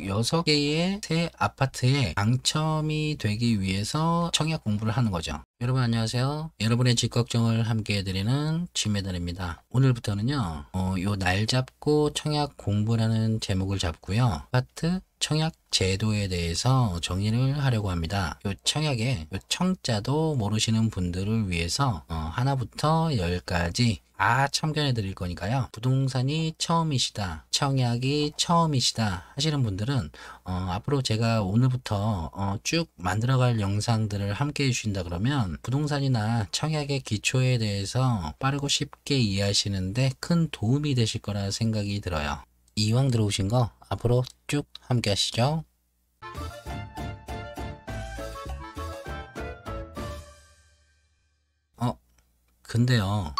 6개의 새 아파트에 당첨이 되기 위해서 청약 공부를 하는 거죠. 여러분 안녕하세요. 여러분의 집 걱정을 함께 해드리는 취매단입니다. 오늘부터는요, 요 날 잡고 청약 공부라는 제목을 잡고요. 아파트 청약 제도에 대해서 정의를 하려고 합니다. 요 청약의 요 청자도 모르시는 분들을 위해서 하나부터 10까지 다 참견해 드릴 거니까요. 부동산이 처음이시다, 청약이 처음이시다 하시는 분들은 앞으로 제가 오늘부터 쭉 만들어갈 영상들을 함께 해주신다 그러면 부동산이나 청약의 기초에 대해서 빠르고 쉽게 이해하시는데 큰 도움이 되실 거라 생각이 들어요. 이왕 들어오신 거 앞으로 쭉 함께 하시죠. 근데요,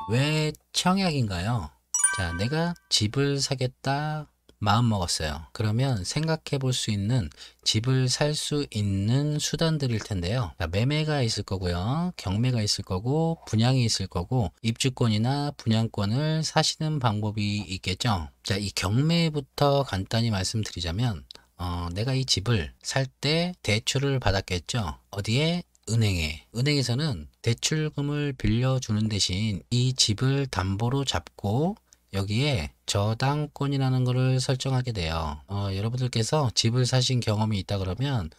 왜 청약인가요? 자, 내가 집을 사겠다 마음 먹었어요. 그러면 생각해 볼 수 있는 집을 살 수 있는 수단들일 텐데요. 자, 매매가 있을 거고요. 경매가 있을 거고, 분양이 있을 거고, 입주권이나 분양권을 사시는 방법이 있겠죠. 자, 이 경매부터 간단히 말씀드리자면, 내가 이 집을 살 때 대출을 받았겠죠. 어디에? 은행에. 은행에서는 대출금을 빌려주는 대신 이 집을 담보로 잡고 여기에 저당권이라는 것을 설정하게 돼요. 여러분들께서 집을 사신 경험이 있다 그러면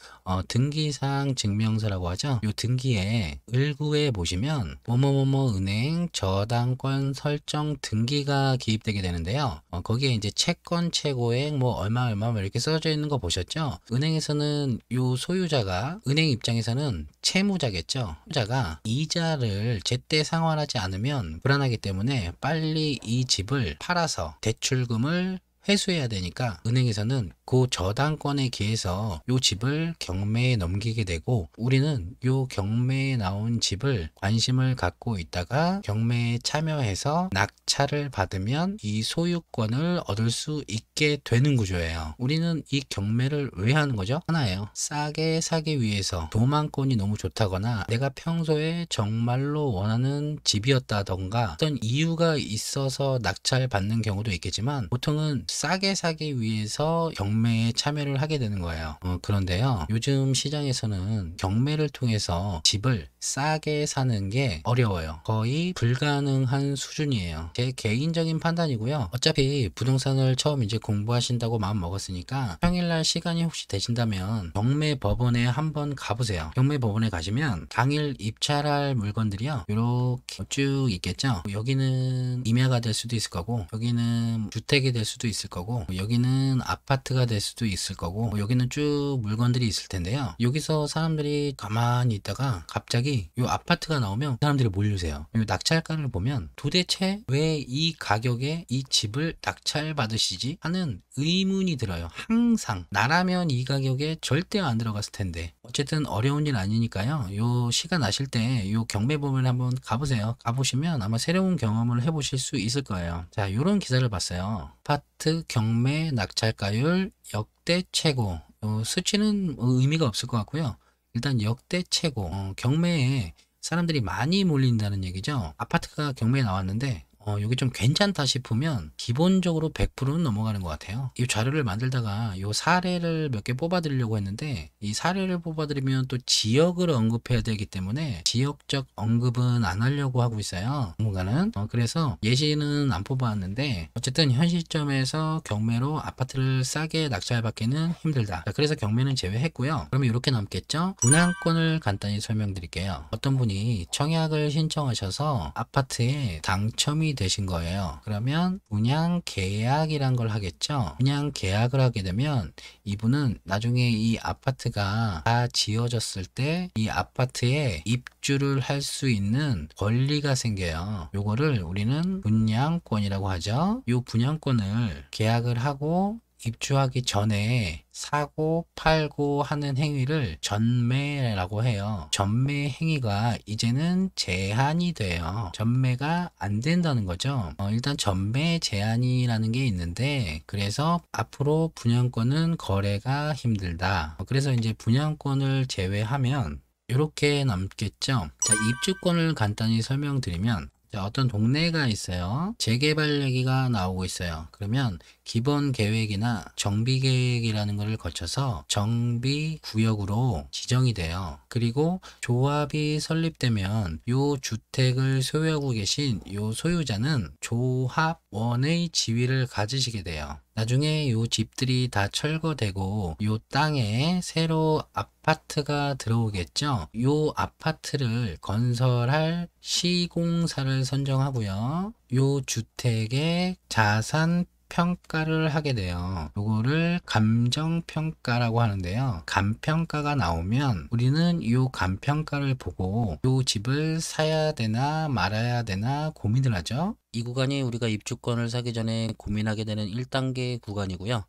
등기사항 증명서라고 하죠. 이 등기에 을구에 보시면 뭐뭐뭐뭐 은행 저당권 설정 등기가 기입되게 되는데요. 거기에 이제 채권 최고액 뭐 얼마 이렇게 써져 있는 거 보셨죠? 은행에서는 요 소유자가, 은행 입장에서는 채무자겠죠. 채무자가 이자를 제때 상환하지 않으면 불안하기 때문에 빨리 이 집을 팔아서 대출금을 회수해야 되니까 은행에서는 그 저당권에 기해서 요 집을 경매에 넘기게 되고, 우리는 요 경매에 나온 집을 관심을 갖고 있다가 경매에 참여해서 낙찰을 받으면 이 소유권을 얻을 수 있게 되는 구조예요. 우리는 이 경매를 왜 하는 거죠? 하나예요. 싸게 사기 위해서. 도망권이 너무 좋다거나 내가 평소에 정말로 원하는 집이었다던가 어떤 이유가 있어서 낙찰 받는 경우도 있겠지만 보통은 싸게 사기 위해서 경매에 참여를 하게 되는 거예요. 그런데요, 요즘 시장에서는 경매를 통해서 집을 싸게 사는 게 어려워요. 거의 불가능한 수준이에요. 제 개인적인 판단이고요. 어차피 부동산을 처음 이제 공부하신다고 마음 먹었으니까 평일날 시간이 혹시 되신다면 경매 법원에 한번 가보세요. 경매 법원에 가시면 당일 입찰할 물건들이요, 이렇게 쭉 있겠죠. 여기는 임야가 될 수도 있을 거고, 여기는 주택이 될 수도 있을 거고, 여기는 아파트가 될 수도 있을 거고, 여기는 쭉 물건들이 있을 텐데요. 여기서 사람들이 가만히 있다가 갑자기 이 아파트가 나오면 사람들이 몰리세요. 이 낙찰가를 보면 도대체 왜 이 가격에 이 집을 낙찰 받으시지 하는 의문이 들어요. 항상 나라면 이 가격에 절대 안 들어갔을 텐데. 어쨌든 어려운 일 아니니까요. 요 시간 나실 때 요 경매법원에 한번 가보세요. 가보시면 아마 새로운 경험을 해보실 수 있을 거예요. 자, 요런 기사를 봤어요. 아파트 경매 낙찰가율 역대 최고. 수치는 의미가 없을 것 같고요. 일단 역대 최고. 경매에 사람들이 많이 몰린다는 얘기죠. 아파트가 경매에 나왔는데 여기 좀 괜찮다 싶으면 기본적으로 100%는 넘어가는 것 같아요. 이 자료를 만들다가 이 사례를 몇 개 뽑아드리려고 했는데, 이 사례를 뽑아드리면 또 지역을 언급해야 되기 때문에 지역적 언급은 안 하려고 하고 있어요. 당분간은. 그래서 예시는 안 뽑아왔는데 어쨌든 현 시점에서 경매로 아파트를 싸게 낙찰받기는 힘들다. 자, 그래서 경매는 제외했고요. 그러면 이렇게 남겠죠. 분양권을 간단히 설명드릴게요. 어떤 분이 청약을 신청하셔서 아파트에 당첨이 되신 거예요. 그러면 분양 계약이란 걸 하겠죠. 분양 계약을 하게 되면 이분은 나중에 이 아파트가 다 지어졌을 때 이 아파트에 입주를 할 수 있는 권리가 생겨요. 요거를 우리는 분양권이라고 하죠. 요 분양권을 계약을 하고 입주하기 전에 사고 팔고 하는 행위를 전매라고 해요. 전매 행위가 이제는 제한이 돼요. 전매가 안 된다는 거죠. 일단 전매 제한이라는 게 있는데, 그래서 앞으로 분양권은 거래가 힘들다. 그래서 이제 분양권을 제외하면 이렇게 남겠죠. 자, 입주권을 간단히 설명드리면, 자, 어떤 동네가 있어요. 재개발 얘기가 나오고 있어요. 그러면 기본 계획이나 정비 계획이라는 것을 거쳐서 정비 구역으로 지정이 돼요. 그리고 조합이 설립되면 요 주택을 소유하고 계신 요 소유자는 조합원의 지위를 가지시게 돼요. 나중에 요 집들이 다 철거되고 요 땅에 새로 아파트가 들어오겠죠. 요 아파트를 건설할 시공사를 선정하고요. 요 주택의 자산 평가를 하게 돼요. 요거를 감정평가라고 하는데요. 감평가가 나오면 우리는 이 감평가를 보고 이 집을 사야 되나 말아야 되나 고민을 하죠. 이 구간이 우리가 입주권을 사기 전에 고민하게 되는 1단계 구간이고요.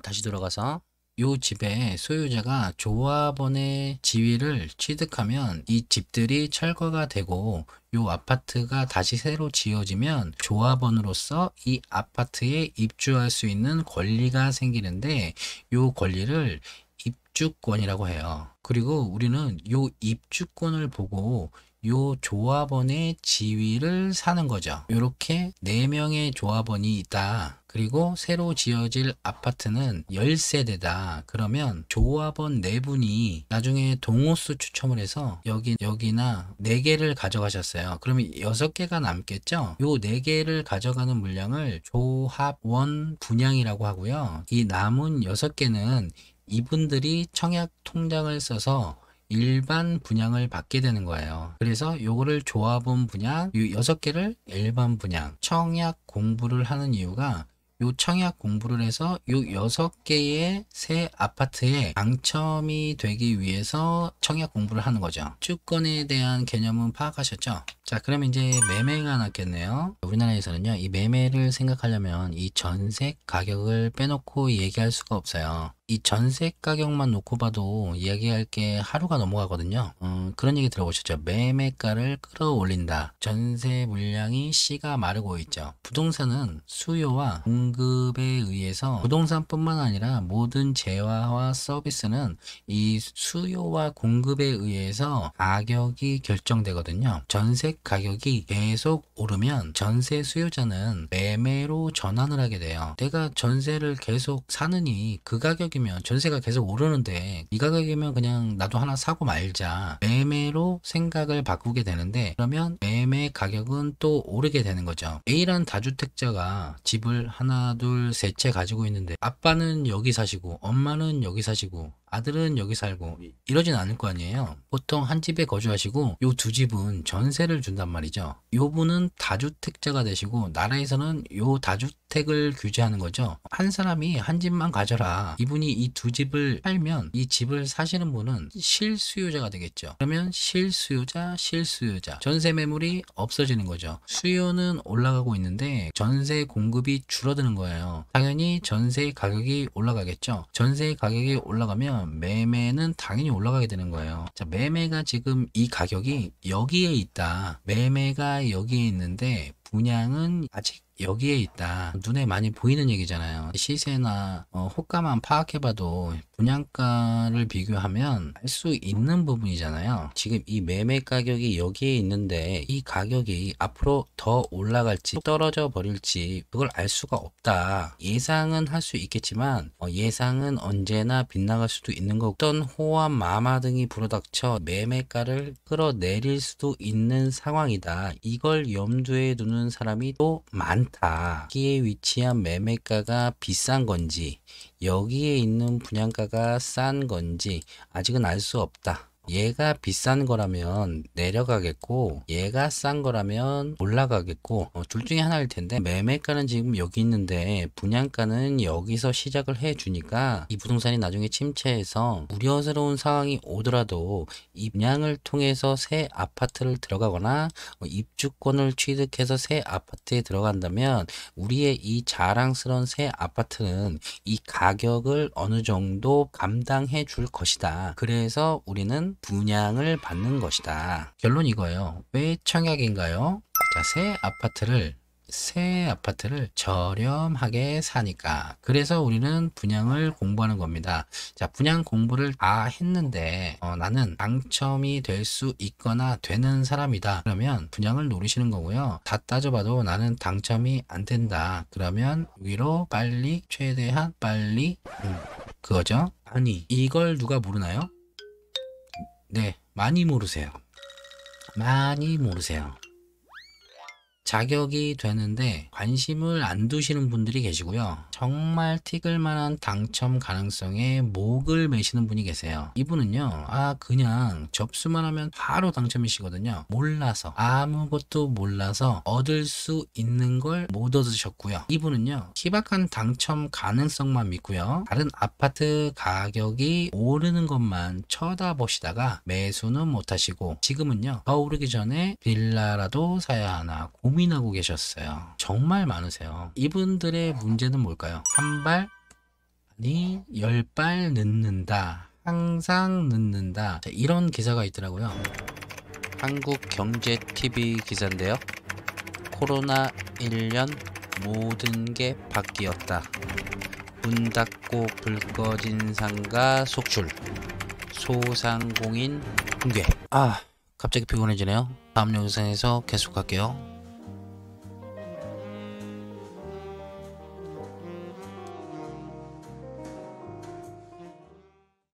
다시 돌아가서 이 집의 소유자가 조합원의 지위를 취득하면 이 집들이 철거가 되고 이 아파트가 다시 새로 지어지면 조합원으로서 이 아파트에 입주할 수 있는 권리가 생기는데 이 권리를 입주권이라고 해요. 그리고 우리는 이 입주권을 보고 요 조합원의 지위를 사는 거죠. 이렇게 4명의 조합원이 있다. 그리고 새로 지어질 아파트는 10세대다. 그러면 조합원 4분이 나중에 동호수 추첨을 해서 여기나 4개를 가져가셨어요. 그러면 6개가 남겠죠? 요 4개를 가져가는 물량을 조합원 분양이라고 하고요. 이 남은 6개는 이분들이 청약 통장을 써서 일반 분양을 받게 되는 거예요. 그래서 요거를 조합원 분양, 요 6개를 일반 분양, 청약 공부를 하는 이유가 요 청약 공부를 해서 요 6개의 새 아파트에 당첨이 되기 위해서 청약 공부를 하는 거죠. 주권에 대한 개념은 파악하셨죠? 자, 그럼 이제 매매가 났겠네요. 우리나라에서는요, 이 매매를 생각하려면 이 전세 가격을 빼놓고 얘기할 수가 없어요. 이 전세 가격만 놓고 봐도 이야기할 게 하루가 넘어가거든요. 그런 얘기 들어보셨죠? 매매가를 끌어올린다. 전세 물량이 씨가 마르고 있죠. 부동산은 수요와 공급에 의해서 부동산뿐만 아니라 모든 재화와 서비스는 이 수요와 공급에 의해서 가격이 결정되거든요. 전세 가격이 계속 오르면 전세 수요자는 매매로 전환을 하게 돼요. 내가 전세를 계속 사느니 그 가격이면 전세가 계속 오르는데 이 가격이면 그냥 나도 하나 사고 말자. 매매로 생각을 바꾸게 되는데 그러면 매매 가격은 또 오르게 되는 거죠. A란 다주택자가 집을 하나, 둘, 세 채 가지고 있는데 아빠는 여기 사시고 엄마는 여기 사시고 아들은 여기 살고 이러진 않을 거 아니에요. 보통 한 집에 거주하시고 요 두 집은 전세를 준단 말이죠. 요 분은 다주택자가 되시고 나라에서는 요 다주택을 규제하는 거죠. 한 사람이 한 집만 가져라. 이분이 이 두 집을 팔면 이 집을 사시는 분은 실수요자가 되겠죠. 그러면 실수요자, 전세 매물이 없어지는 거죠. 수요는 올라가고 있는데 전세 공급이 줄어드는 거예요. 당연히 전세 가격이 올라가겠죠. 전세 가격이 올라가면 매매는 당연히 올라가게 되는 거예요. 자, 매매가 지금 이 가격이 여기에 있다. 매매가 여기에 있는데 분양은 아직 여기에 있다. 눈에 많이 보이는 얘기잖아요. 시세나 호가만 파악해봐도 분양가를 비교하면 알 수 있는 부분이잖아요. 지금 이 매매 가격이 여기에 있는데 이 가격이 앞으로 더 올라갈지 떨어져 버릴지 그걸 알 수가 없다. 예상은 할 수 있겠지만 예상은 언제나 빗나갈 수도 있는 거. 어떤 호환 마마 등이 불어닥쳐 매매가를 끌어내릴 수도 있는 상황이다. 이걸 염두에 두는 사람이 또 많다. 여기에 위치한 매매가가 비싼 건지 여기에 있는 분양가가 싼 건지 아직은 알 수 없다. 얘가 비싼 거라면 내려가겠고 얘가 싼 거라면 올라가겠고 둘 중에 하나일 텐데 매매가는 지금 여기 있는데 분양가는 여기서 시작을 해 주니까 이 부동산이 나중에 침체해서 우려스러운 상황이 오더라도 이 분양을 통해서 새 아파트를 들어가거나 입주권을 취득해서 새 아파트에 들어간다면 우리의 이 자랑스러운 새 아파트는 이 가격을 어느 정도 감당해 줄 것이다. 그래서 우리는 분양을 받는 것이다. 결론 이거예요. 왜 청약인가요? 자, 새 아파트를 새 아파트를 저렴하게 사니까. 그래서 우리는 분양을 공부하는 겁니다. 자, 분양 공부를 다 했는데 나는 당첨이 될 수 있거나 되는 사람이다. 그러면 분양을 노리시는 거고요. 다 따져봐도 나는 당첨이 안 된다. 그러면 위로 빨리, 최대한 빨리, 그거죠. 아니, 이걸 누가 모르나요? 네, 많이 모르세요. 많이 모르세요. 자격이 되는데 관심을 안 두시는 분들이 계시고요. 정말 틱을 만한 당첨 가능성에 목을 매시는 분이 계세요. 이분은요, 그냥 접수만 하면 바로 당첨이시거든요. 몰라서, 아무것도 몰라서 얻을 수 있는 걸 못 얻으셨고요. 이분은요, 희박한 당첨 가능성만 믿고요. 다른 아파트 가격이 오르는 것만 쳐다보시다가 매수는 못 하시고, 지금은요, 더 오르기 전에 빌라라도 사야 하나 고민하고 계셨어요. 정말 많으세요. 이분들의 문제는 뭘까요? 한 발, 아니 10발 늦는다. 항상 늦는다. 자, 이런 기사가 있더라고요. 한국경제TV 기사인데요. 코로나 1년 모든 게 바뀌었다. 문 닫고 불 꺼진 상가 속출. 소상공인 붕괴. 갑자기 피곤해지네요. 다음 영상에서 계속할게요.